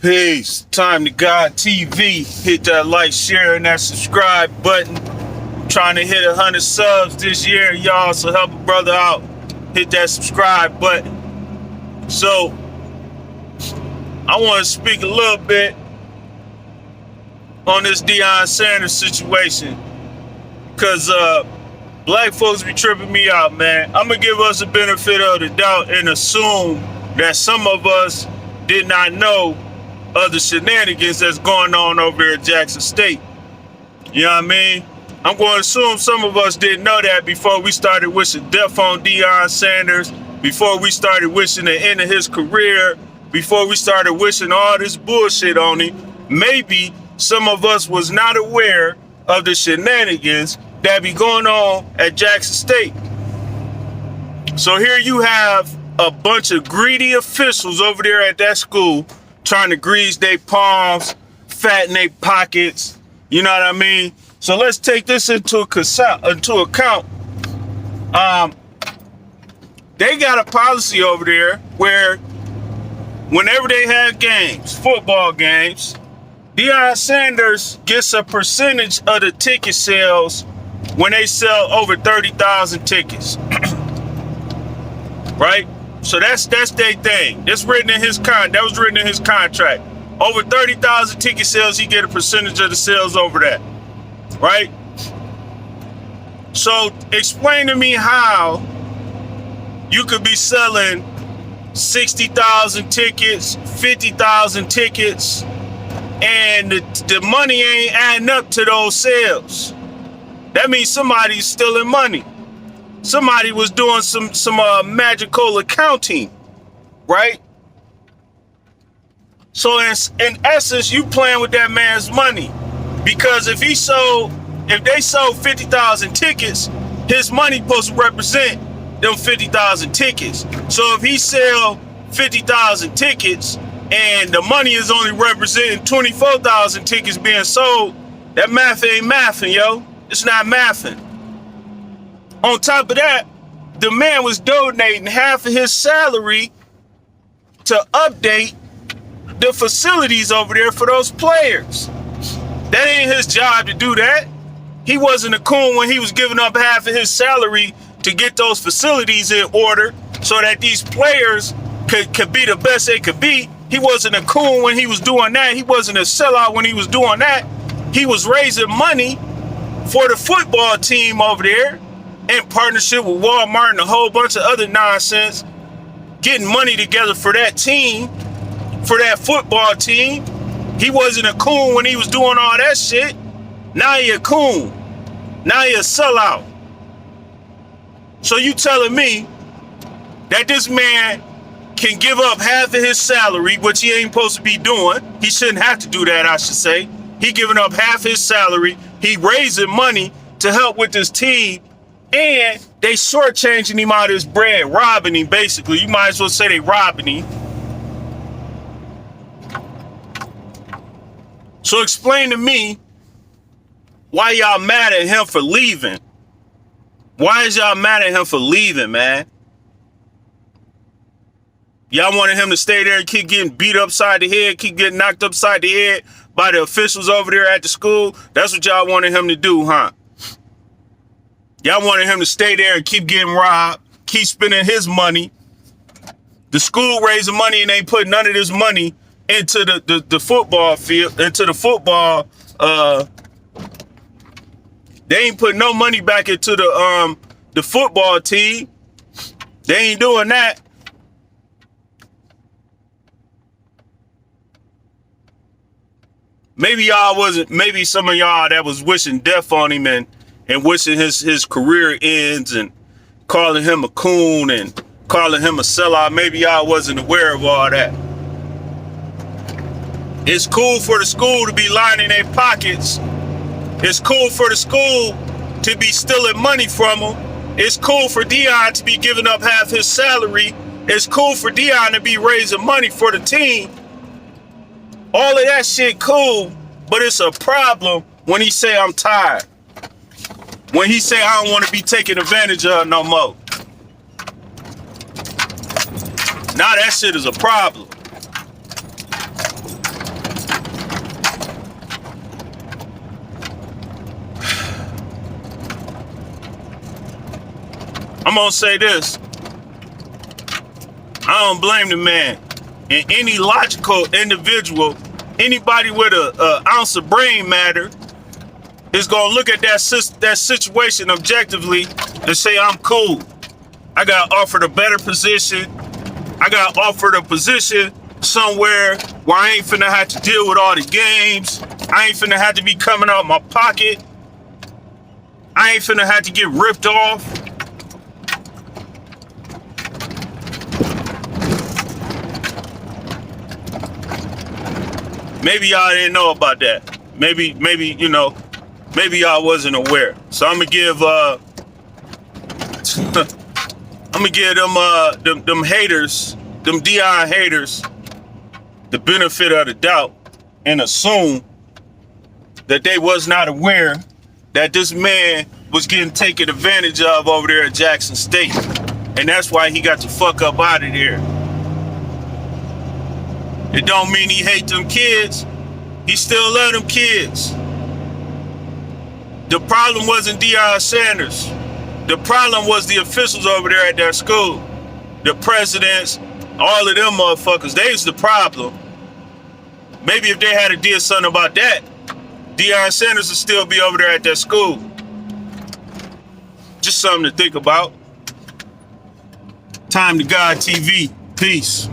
Peace. Time to God TV. Hit that like, share, and that subscribe button. I'm trying to hit 100 subs this year, y'all, so help a brother out. Hit that subscribe button. So, I want to speak a little bit on this Deion Sanders situation. Because black folks be tripping me out, man. I'm going to give us the benefit of the doubt and assume that some of us did not know of the shenanigans that's going on over there at Jackson State. You know what I mean? I'm going to assume some of us didn't know that before we started wishing death on Deion Sanders, before we started wishing the end of his career, before we started wishing all this bullshit on him. Maybe some of us was not aware of the shenanigans that be going on at Jackson State. So here you have a bunch of greedy officials over there at that school trying to grease their palms, fatten their pockets, you know what I mean? So let's take this into account. They got a policy over there where whenever they have games, football games, Deion Sanders gets a percentage of the ticket sales when they sell over 30,000 tickets. Right? So that's their thing. That's written in his that was written in his contract. Over 30,000 ticket sales, he get a percentage of the sales over that. Right? So explain to me how you could be selling 60,000 tickets, 50,000 tickets, and the money ain't adding up to those sales. That means somebody's stealing money. Somebody was doing some magical accounting, right? So in essence, you playing with that man's money, because if they sold 50,000 tickets, his money supposed to represent them 50,000 tickets. So if he sell 50,000 tickets and the money is only representing 24,000 tickets being sold, that math ain't mathing, yo. It's not mathing. On top of that, the man was donating half of his salary to update the facilities over there for those players. That ain't his job to do that. He wasn't a coon when he was giving up half of his salary to get those facilities in order so that these players could be the best they could be. He wasn't a coon when he was doing that. He wasn't a sellout when he was doing that. He was raising money for the football team over there in partnership with Walmart and a whole bunch of other nonsense, getting money together for that team, for that football team. He wasn't a coon when he was doing all that shit. Now he a coon. Now he a sellout. So you telling me that this man can give up half of his salary, which he ain't supposed to be doing. He shouldn't have to do that, I should say. He giving up half his salary. He raising money to help with this team. And they shortchanging him out of his bread, robbing him, basically. You might as well say they robbing him. So explain to me why y'all mad at him for leaving. Why is y'all mad at him for leaving, man? Y'all wanted him to stay there and keep getting beat upside the head, keep getting knocked upside the head by the officials over there at the school? That's what y'all wanted him to do, huh? Y'all wanted him to stay there and keep getting robbed, keep spending his money. The school raising money and ain't putting none of this money into the football field, into the football. They ain't putting no money back into the football team. They ain't doing that. Maybe some of y'all that was wishing death on him and wishing his career ends and calling him a coon and calling him a sellout. Maybe y'all wasn't aware of all that. It's cool for the school to be lining their pockets. It's cool for the school to be stealing money from them. It's cool for Deion to be giving up half his salary. It's cool for Deion to be raising money for the team. All of that shit cool, but it's a problem when he say I'm tired. When he say I don't want to be taken advantage of no more. Now that shit is a problem. I'm gonna say this. I don't blame the man. And any logical individual, anybody with a ounce of brain matter, is gonna look at that situation objectively and say, I'm cool. I got offered a better position. I got offered a position somewhere where I ain't finna have to deal with all the games. I ain't finna have to be coming out my pocket. I ain't finna have to get ripped off. Maybe y'all didn't know about that. Maybe, you know, maybe y'all wasn't aware. So I'm gonna give them haters, them Deion haters, the benefit of the doubt and assume that they was not aware that this man was getting taken advantage of over there at Jackson State. And that's why he got the fuck up out of there. It don't mean he hate them kids. He still love them kids. The problem wasn't Deion Sanders. The problem was the officials over there at that school. The presidents, all of them motherfuckers, they's the problem. Maybe if they had to do something about that, Deion Sanders would still be over there at that school. Just something to think about. Time to God TV. Peace.